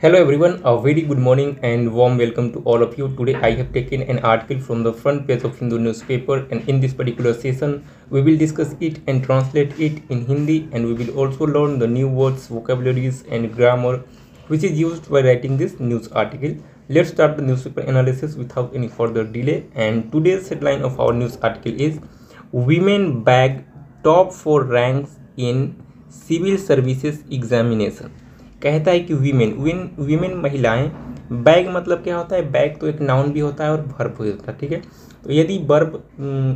Hello everyone, a very good morning and warm welcome to all of you. Today I have taken an article from the front page of Hindu newspaper, and in this particular session we will discuss it and translate it in Hindi, and we will also learn the new words, vocabularies and grammar which is used by writing this news article. Let's start the newspaper analysis without any further delay, and today's headline of our news article is Women bag top 4 ranks in Civil Services Examination। कहता है कि women महिलाएं, bag मतलब क्या होता है? Bag तो एक नाउन भी होता है और वर्ब भी होता है, ठीक है। तो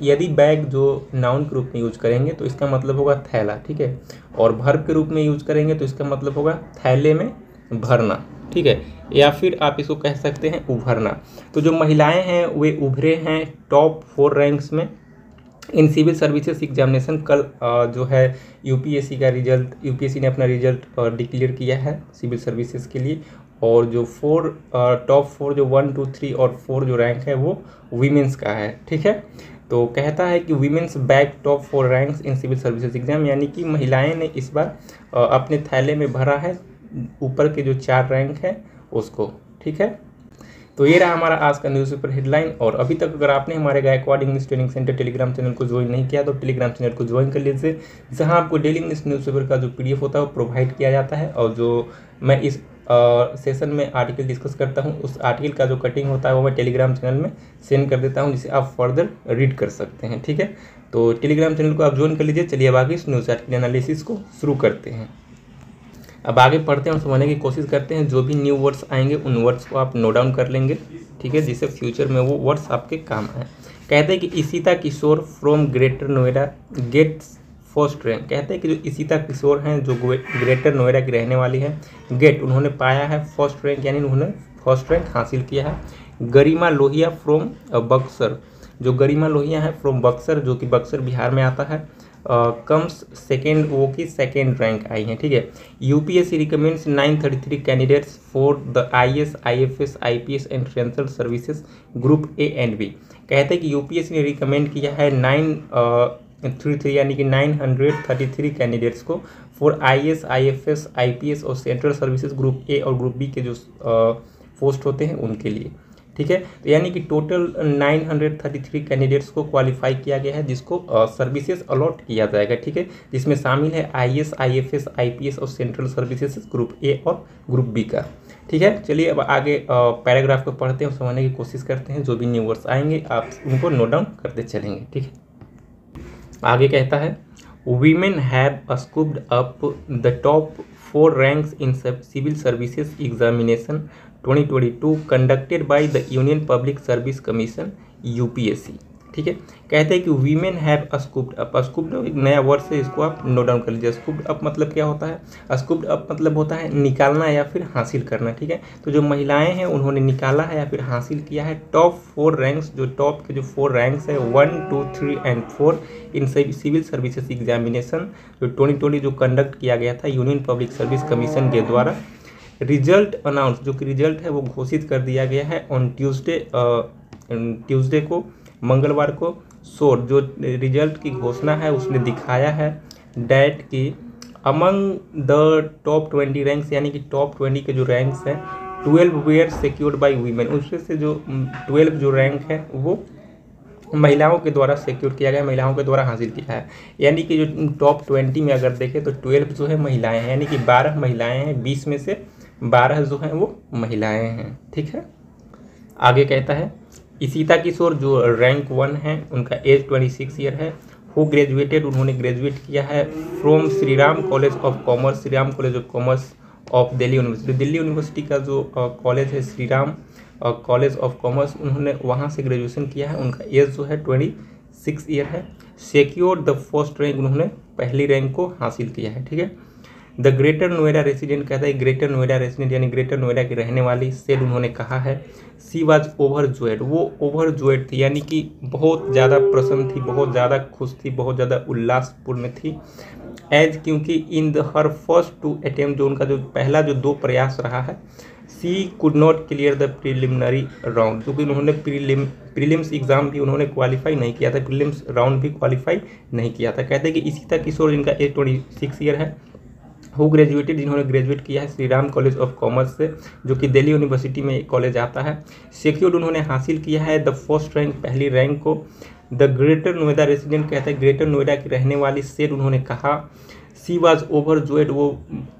यदि बैग जो नाउन के रूप में यूज करेंगे तो इसका मतलब होगा थैला, ठीक है, और वर्ब के रूप में यूज करेंगे तो इसका मतलब होगा थैले में भरना, ठीक है, या फिर आप इसको कह सकते हैं उभरना। तो जो महिलाएं हैं वे उभरे हैं टॉप 4 रैंक्स में इन सिविल सर्विसेज एग्जामिनेशन। कल जो है यूपीएससी ने अपना रिजल्ट डिक्लेयर किया है सिविल सर्विसेज के लिए, और जो टॉप 4 जो 1, 2, 3 और 4 जो रैंक है वो वीमेंस का है, ठीक है। तो कहता है कि women's bag top 4 ranks in civil services exam, यानी कि महिलाएं ने इस बार अपने थैले में भरा है ऊपर के जो 4 रैंक है उसको, ठीक है। तो ये रहा हमारा आज का न्यूज़पेपर हेडलाइन। और अभी तक अगर आपने हमारे Gaikwad English training centre Telegram channel को ज्वाइन नहीं किया तो टेलीग्राम चैनल को ज्वाइन कर लीजिए, जहां आपको डेली इंग्लिश न्यूज़पेपर का जो पीडीएफ होता है वो प्रोवाइड किया जाता है, और जो मैं इस सेशन में आर्टिकल डिस्कस करता हूं उस आर्टिकल का जो कटिंग होता है वो मैं टेलीग्राम चैनल में सेंड कर देता हूँ, जिसे आप फर्दर रीड कर सकते हैं, ठीक है। तो टेलीग्राम चैनल को आप ज्वाइन कर लीजिए। चलिए अब आगे इस न्यूज़ आर्टिकल एनालिसिस को शुरू करते हैं। अब आगे पढ़ते हैं और समझने की कोशिश करते हैं। जो भी न्यू वर्ड्स आएंगे उन वर्ड्स को आप नोट डाउन कर लेंगे, ठीक है, जिससे फ्यूचर में वो वर्ड्स आपके काम आए। कहते हैं कि Ishita Kishore from Greater Noida gets first rank. कहते हैं कि जो इशिता किशोर हैं जो ग्रेटर नोएडा की रहने वाली है, उन्होंने पाया है फर्स्ट रैंक, यानी उन्होंने फर्स्ट रैंक हासिल किया है। गरिमा लोहिया फ्रॉम बक्सर, जो गरिमा लोहिया है फ्रॉम बक्सर, जो कि बक्सर बिहार में आता है, कम्स सेकेंड, वो की सेकेंड रैंक आई है, ठीक है। UPSC recommends 933 candidates for the IAS, IFS, IPS and central services group A and B. कहते हैं कि यूपीएससी ने रिकमेंड किया है 933 यानी कि 933 कैंडिडेट्स को फॉर आईएएस, आईएफएस, आईपीएस और सेंट्रल सर्विसेज ग्रुप ए और ग्रुप बी के जो पोस्ट होते हैं उनके लिए, ठीक है। तो यानी कि टोटल 933 कैंडिडेट्स को क्वालिफाई किया गया है, जिसको सर्विसेज अलॉट किया जाएगा, ठीक है, जिसमें शामिल है आईएएस, आईएफएस, आईपीएस और सेंट्रल सर्विसेज ग्रुप ए और ग्रुप बी का, ठीक है। चलिए अब आगे पैराग्राफ को पढ़ते हैं और समझने की कोशिश करते हैं। जो भी न्यू वर्ड्स आएंगे आप उनको नोट डाउन करते चलेंगे, ठीक है। आगे कहता है women have scooped up the top 4 ranks in civil services examination 2022 conducted by the Union Public Service Commission UPSC, ठीक है। कहते हैं कि women have scooped up. Scooped एक नया वर्ड है, इसको आप नोट डाउन कर लीजिए। स्कूप्ड अप मतलब क्या होता है? स्कूप्ड अप मतलब होता है निकालना या फिर हासिल करना, ठीक है। तो जो महिलाएं हैं उन्होंने निकाला है या फिर हासिल किया है टॉप 4 रैंक्स, जो टॉप के जो 4 रैंक्स है 1, 2, 3 and 4 in civil services examination जो 2020 जो कंडक्ट किया गया था यूनियन पब्लिक सर्विस कमीशन के द्वारा। रिजल्ट अनाउंस, जो कि रिजल्ट है वो घोषित कर दिया गया है ऑन ट्यूसडे को, मंगलवार को। सोर, जो रिजल्ट की घोषणा है उसने दिखाया है डैट की अमंग द टॉप 20 रैंक्स, यानी कि टॉप 20 के जो रैंक्स हैं 12 वेयर सिक्योर्ड बाय वीमेन, उसमें से जो 12 जो रैंक है वो महिलाओं के द्वारा सिक्योर किया गया, महिलाओं के द्वारा हासिल किया है। यानी कि जो टॉप 20 में अगर देखें तो 12 जो है महिलाएं हैं, यानी कि 12 महिलाएं हैं, 20 में से 12 जो हैं वो महिलाएं हैं, ठीक है। आगे कहता है इशिता किशोर जो रैंक 1 है उनका एज 26 ईयर है। हु ग्रेजुएटेड, उन्होंने ग्रेजुएट किया है from Shri Ram college of commerce, Shri Ram college of commerce of Delhi university. Delhi university का जो कॉलेज है Shri Ram college of commerce, उन्होंने वहाँ से ग्रेजुएशन किया है। उनका एज जो है 26 ईयर है। सिक्योर द फर्स्ट रैंक, उन्होंने पहली रैंक को हासिल किया है, ठीक है। द ग्रेटर नोएडा रेसिडेंट, कहता है ग्रेटर नोएडा रेसिडेंट यानी ग्रेटर नोएडा की रहने वाली, सेड, उन्होंने कहा है सी वाज ओवरजॉयड, वो ओवरजॉयड थी, यानी कि बहुत ज़्यादा प्रसन्न थी, बहुत ज़्यादा खुश थी, बहुत ज़्यादा उल्लासपूर्ण थी। एज, क्योंकि in the her first 2 attempt, जो उनका जो पहला जो 2 प्रयास रहा है, she could not clear the preliminary round, क्योंकि उन्होंने प्रीलिम्स एग्जाम भी उन्होंने क्वालिफाई नहीं किया था, प्रीलिम्स राउंड भी क्वालिफाई नहीं किया था। कहते हैं कि इशिता किशोर, इनका एज 26 ईयर है। हु ग्रेजुएटेड, जिन्होंने ग्रेजुएट किया है Shri Ram college of commerce से, जो कि दिल्ली यूनिवर्सिटी में कॉलेज आता है। सिक्योर्ड, उन्होंने हासिल किया है द फर्स्ट रैंक, पहली रैंक को। द ग्रेटर नोएडा रेसिडेंट, कहते हैं ग्रेटर नोएडा की रहने वाली, सेड, उन्होंने कहा। सी वॉज ओवरजॉयड, वो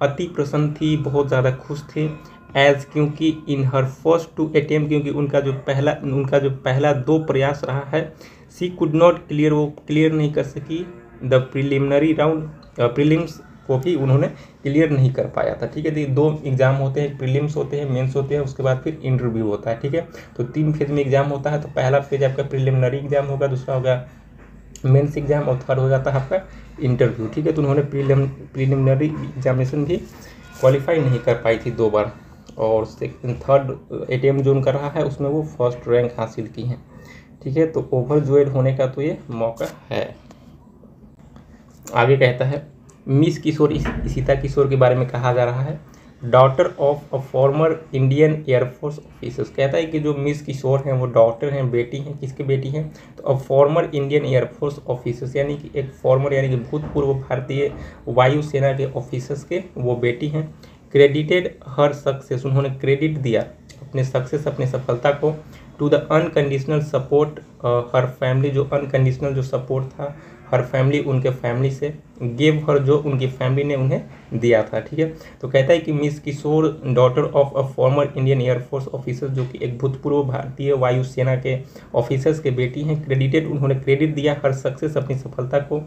अति प्रसन्न थी, बहुत ज़्यादा खुश थी। एज, क्योंकि इन हर फर्स्ट टू अटेम्प्ट, क्योंकि उनका जो पहला 2 प्रयास रहा है। सी कुड नॉट क्लियर, वो क्लियर नहीं कर सकी द प्रिलिमिनरी राउंड, प्रीलिम्स को भी उन्होंने क्लियर नहीं कर पाया था। ठीक है, तो 2 एग्जाम होते हैं, प्रीलिम्स होते हैं, मेंस होते हैं, उसके बाद फिर इंटरव्यू होता है। ठीक है, तो 3 फेज में एग्जाम होता है। तो पहला फेज आपका प्रिलिमिनरी एग्जाम होगा, दूसरा होगा मेंस एग्जाम और थर्ड हो जाता है आपका इंटरव्यू। ठीक है, तो उन्होंने प्रिलिमिनरी एग्जामिनेशन भी क्वालिफाई नहीं कर पाई थी 2 बार, और थर्ड अटेम्प्ट जो उनका रहा है उसमें वो फर्स्ट रैंक हासिल की हैं। ठीक है, तो ओवरजॉयड होने का तो ये मौका है। आगे कहता है मिस किशोर, इशिता किशोर के बारे में कहा जा रहा है। Daughter of a former Indian air force officers, कहता है कि जो मिस किशोर हैं वो डॉटर हैं, बेटी हैं। किसके बेटी हैं? तो अ फॉर्मर इंडियन एयरफोर्स ऑफिसर्स, यानी कि एक फॉर्मर यानी कि भूतपूर्व भारतीय वायुसेना के ऑफिसर्स के वो बेटी हैं। क्रेडिटेड हर सक्सेस, उन्होंने क्रेडिट दिया अपने सक्सेस, अपने सफलता को, to the unconditional support her family, जो अनकंडीशनल जो सपोर्ट था हर फैमिली, उनके फैमिली से, गिव हर, जो उनकी फैमिली ने उन्हें दिया था। ठीक है, तो कहता है कि Miss Kishore daughter of a former Indian Air Force officer, जो कि एक भूतपूर्व भारतीय वायुसेना के ऑफिसर्स के बेटी हैं। क्रेडिटेड, उन्होंने क्रेडिट दिया हर सक्सेस, अपनी सफलता को,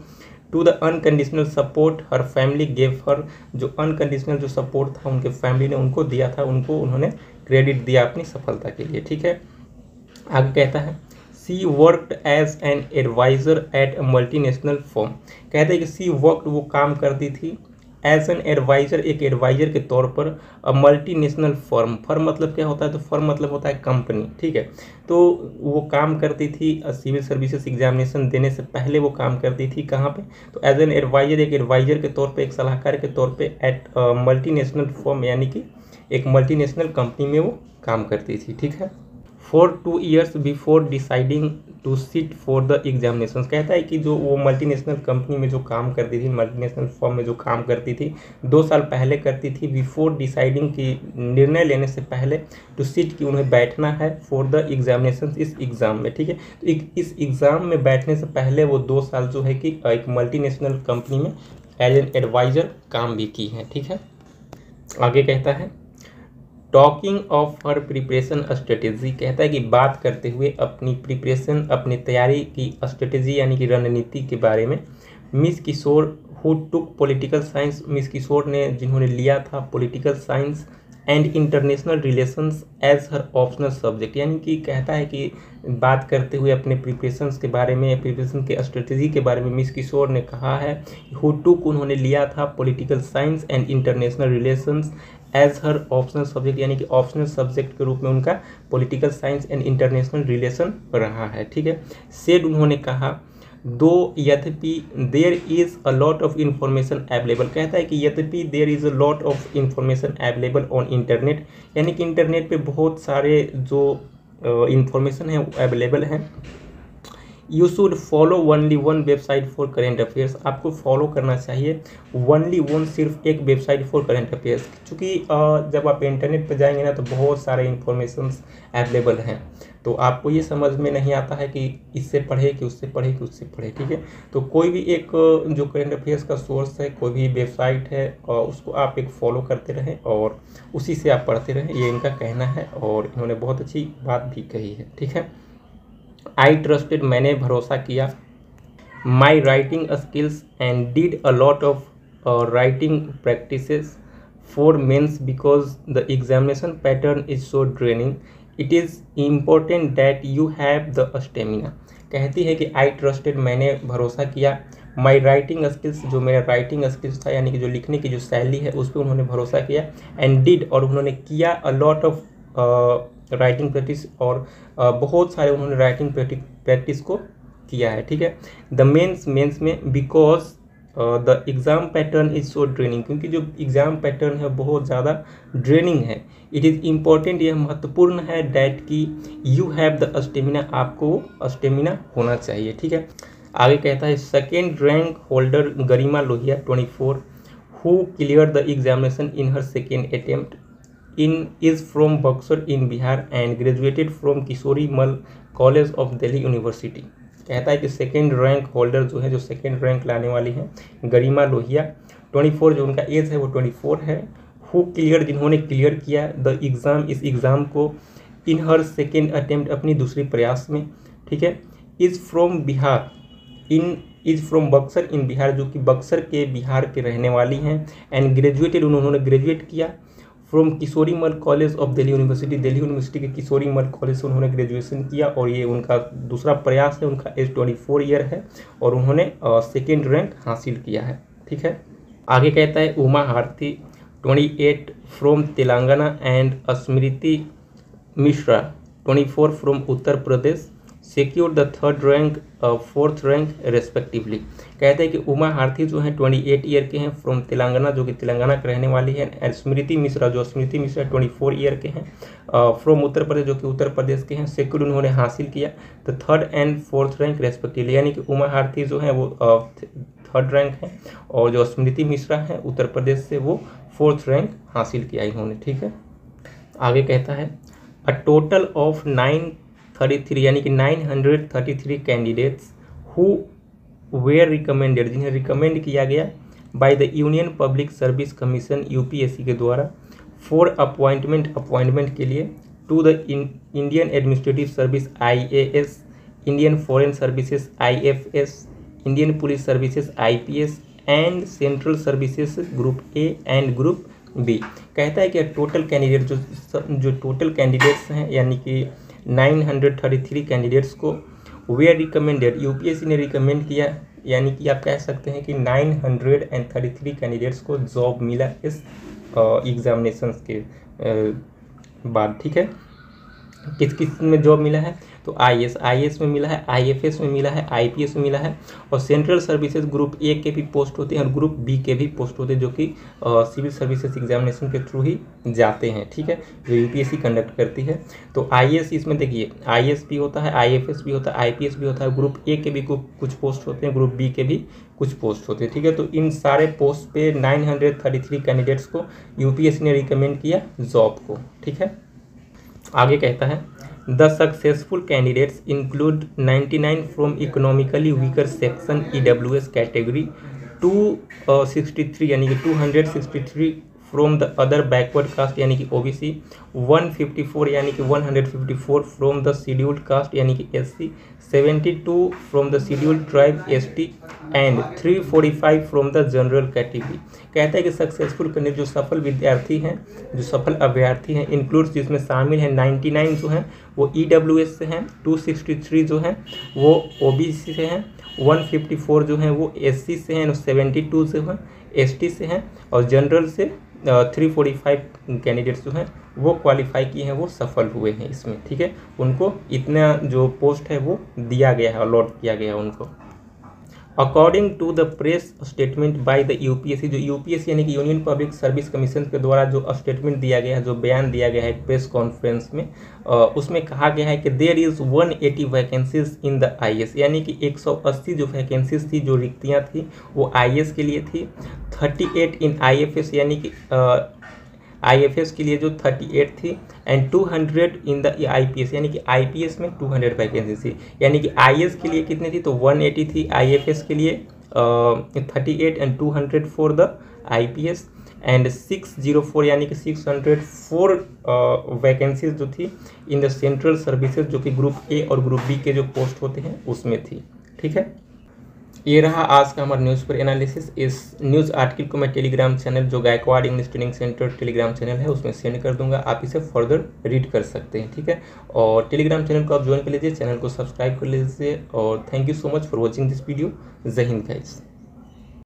to the unconditional support her family gave her, जो अनकंडीशनल जो सपोर्ट था उनके फैमिली ने उनको दिया था, उनको उन्होंने क्रेडिट दिया अपनी सफलता के लिए। ठीक है, आगे कहता है she worked as an adviser at a multinational firm, कहते हैं कि सी वर्कड, वो काम करती थी, एज एन एडवाइज़र, एक एडवाइज़र के तौर पर, अ मल्टीनेशनल फर्म, फर्म मतलब क्या होता है? तो फर्म मतलब होता है कंपनी। ठीक है, तो वो काम करती थी सिविल सर्विसेज एग्जामिनेशन देने से पहले वो काम करती थी कहाँ पे? तो एज एन एडवाइज़र, एक एडवाइज़र के तौर पे, एक सलाहकार के तौर पे, एट मल्टीनेशनल फर्म, यानी कि एक मल्टीनेशनल कंपनी में वो काम करती थी। ठीक है, for 2 years before deciding to sit for the examination, कहता है कि जो वो मल्टीनेशनल कंपनी में जो काम करती थी, मल्टीनेशनल फर्म में जो काम करती थी, 2 साल पहले करती थी, बिफोर डिसाइडिंग, की निर्णय लेने से पहले, टू सिट, की उन्हें बैठना है, फॉर द एग्जामिनेशन, इस एग्ज़ाम में। ठीक है, तो इस एग्ज़ाम में बैठने से पहले वो 2 साल जो है कि एक मल्टीनेशनल कंपनी में एज एन एडवाइज़र काम भी की है। ठीक है, आगे कहता है talking of her preparation strategy, कहता है कि बात करते हुए अपनी प्रिपरेशन, अपनी तैयारी की स्ट्रेटेजी यानी कि रणनीति के बारे में, miss Kishore who took political science, miss Kishore ने जिन्होंने लिया था political science and international relations as her optional subject, यानी कि कहता है कि बात करते हुए अपने प्रिपरेशंस के बारे में, प्रिपरेशन के स्ट्रेटजी के बारे में मिस किशोर ने कहा है हु टुक, उन्होंने लिया था political science and international relations as her optional subject, यानी कि ऑप्शनल सब्जेक्ट के रूप में उनका political science and international relation रहा है। ठीक है, सेड, उन्होंने कहा, दो, यद्यपि, there is a lot of information available, कहता है कि यद्यपि there is a lot of information available on internet, यानी कि इंटरनेट पे बहुत सारे जो इंफॉर्मेशन है अवेलेबल हैं। You should follow only 1 website for current affairs, आपको फॉलो करना चाहिए ओनली 1, सिर्फ एक वेबसाइट फॉर करेंट अफेयर्स, क्योंकि जब आप इंटरनेट पर जाएंगे ना तो बहुत सारे इंफॉर्मेशंस अवेलेबल हैं, तो आपको ये समझ में नहीं आता है कि इससे पढ़े कि उससे पढ़े कि उससे पढ़े। ठीक है, तो कोई भी एक जो करेंट अफेयर्स का सोर्स है, कोई भी वेबसाइट है, उसको आप एक फॉलो करते रहें और उसी से आप पढ़ते रहें, ये इनका कहना है और इन्होंने बहुत अच्छी बात भी कही है। ठीक है, आई ट्रस्टेड, मैंने भरोसा किया, my writing skills and did a lot of writing practices for mains because the examination pattern is so draining, it is important that you have the stamina, कहती है कि आई ट्रस्टेड, मैंने भरोसा किया, माई राइटिंग स्किल्स, जो मेरा writing skills था यानी कि जो लिखने की जो शैली है उस पर उन्होंने भरोसा किया, एंड डिड, और उन्होंने किया अ लॉट ऑफ राइटिंग प्रैक्टिस, और बहुत सारे उन्होंने राइटिंग प्रैक्टिस को किया है। ठीक है, द मेंस में because the exam pattern is so draining, क्योंकि जो एग्ज़ाम पैटर्न है बहुत ज़्यादा ड्रेनिंग है, इट इज़ इम्पॉर्टेंट, यह महत्वपूर्ण है, डैट कि यू हैव द स्टेमिना, आपको स्टेमिना होना चाहिए। ठीक है, आगे कहता है second rank holder Garima Lohia 24 who cleared the examination in her second attempt is from Buxar in Bihar and graduated from Kisori Mal College of Delhi University। कहता है कि सेकेंड रैंक होल्डर जो है, जो सेकेंड रैंक लाने वाली है गरिमा लोहिया, 24 जो उनका एज है वो 24 है। हु क्लियर, जिन्होंने क्लियर किया द एग्ज़ाम, इस एग्ज़ाम को, इन हर सेकेंड अटेम्प्ट, अपनी दूसरी प्रयास में, ठीक है। Is from Bihar, is from Buxar in Bihar, जो कि बक्सर के बिहार के रहने वाली हैं। एंड ग्रेजुएटेड, उन्होंने ग्रेजुएट किया from Kishori Mal college of Delhi university, Delhi university के किशोरी मल कॉलेज से उन्होंने ग्रेजुएशन किया और ये उनका दूसरा प्रयास है। उनका एज 24 ईयर है और उन्होंने सेकेंड रैंक हासिल किया है, ठीक है। आगे कहता है Uma Bharati 28 from Telangana and Smriti Mishra 24 from Uttar Pradesh secure the third rank fourth rank respectively. कहते हैं कि उमा हार्थी जो हैं 28 ईयर के हैं फ्रॉम तेलंगाना, जो कि तेलंगाना के रहने वाली है। एंड स्मृति मिश्रा 24 ईयर के हैं फ्रॉम उत्तर प्रदेश, जो कि उत्तर प्रदेश के हैं। सिक्योर उन्होंने हासिल किया the third and fourth rank respectively, यानी कि उमा हार्थी जो है वो थर्ड रैंक है और जो स्मृति मिश्रा है उत्तर प्रदेश से वो फोर्थ रैंक हासिल किया इन्होंने, ठीक है। आगे कहता है अ टोटल ऑफ 933 यानी कि 933 कैंडिडेट्स हु वेयर रिकमेंडेड, जिन्हें रिकमेंड किया गया by the Union Public Service Commission UPSC के द्वारा फॉर अपॉइंटमेंट के लिए to the Indian Administrative Service IAS, Indian Foreign Services IFS, Indian Police Services IPS and central services group A and group B. कहता है कि total candidate जो total candidates हैं यानी कि 933 कैंडिडेट्स को वे रिकमेंडेड, यूपीएससी ने रिकमेंड किया, यानी कि आप कह सकते हैं कि 933 कैंडिडेट्स को जॉब मिला इस एग्जामिनेशंस के बाद, ठीक है। किस किस में जॉब मिला है तो आईएएस में मिला है, आईएफएस में मिला है, आईपीएस में मिला है और सेंट्रल सर्विसेज ग्रुप ए के भी पोस्ट होते हैं और ग्रुप बी के भी पोस्ट होते हैं, जो कि सिविल सर्विसेज एग्जामिनेशन के थ्रू ही जाते हैं, ठीक है, जो यूपीएससी कंडक्ट करती है। तो आईएएस इसमें देखिए आईएएस भी होता है, आईएफएस भी होता है, आईपीएस भी होता है, ग्रुप ए के भी कुछ पोस्ट होते हैं, ग्रुप बी के भी कुछ पोस्ट होते हैं, ठीक है। तो इन सारे पोस्ट पे 933 कैंडिडेट्स को यूपीएससी ने रिकमेंड किया जॉब को, ठीक है। आगे कहता है the successful candidates include 99 from economically weaker section EWS category, 263 यानी कि 263 from the other backward caste यानी कि ओबीसी, 154 यानी कि 154 फ्रॉम द शेड्यूल्ड कास्ट यानी कि SC, 72 from the scheduled tribe ST and 345 from the general category. कहता है कि सक्सेसफुल कैंडिडेट जो सफल विद्यार्थी हैं, जो सफल अभ्यर्थी हैं, इंक्लूड्स जिसमें शामिल हैं 99 जो हैं वो ईडब्ल्यूएस से हैं, 263 जो हैं वो ओबीसी से हैं, 154 जो हैं वो एससी से हैं, 72 जो हैं एसटी से हैं और जनरल से 345 कैंडिडेट्स जो हैं वो क्वालिफाई किए हैं, वो सफल हुए हैं इसमें, ठीक है। उनको इतना जो पोस्ट है वो दिया गया है, अलॉट किया गया है उनको। According to the press statement by the UPSC, जो यूपीएससी यानी कि यूनियन पब्लिक सर्विस कमीशन के द्वारा जो स्टेटमेंट दिया गया है, जो बयान दिया गया है प्रेस कॉन्फ्रेंस में, उसमें कहा गया है कि there is 180 vacancies in the IAS, यानी कि 180 जो वैकेंसीज थी, जो रिक्तियाँ थी वो आईएएस के लिए थी, 38 इन आईएफएस यानी कि आईएफएस के लिए जो 38 थी एंड 200 इन द आईपीएस यानी कि आईपीएस में 200 वैकेंसी थी, यानी कि आईएएस के लिए कितनी थी तो 180 थी, आईएफएस के लिए 38 and 200 for the IPS and 604 यानी कि 604 वैकेंसीज जो थी इन द सेंट्रल सर्विसेज, जो कि ग्रुप ए और ग्रुप बी के जो पोस्ट होते हैं उसमें थी, ठीक है। ये रहा आज का हमारा न्यूज़ पर एनालिसिस। इस न्यूज़ आर्टिकल को मैं टेलीग्राम चैनल जो Gaikwad English training centre Telegram channel है उसमें सेंड कर दूंगा, आप इसे फर्दर रीड कर सकते हैं, ठीक है। और टेलीग्राम चैनल को आप ज्वाइन कर लीजिए, चैनल को सब्सक्राइब कर लीजिए और thank you so much for watching this video. जय हिंद गाइस।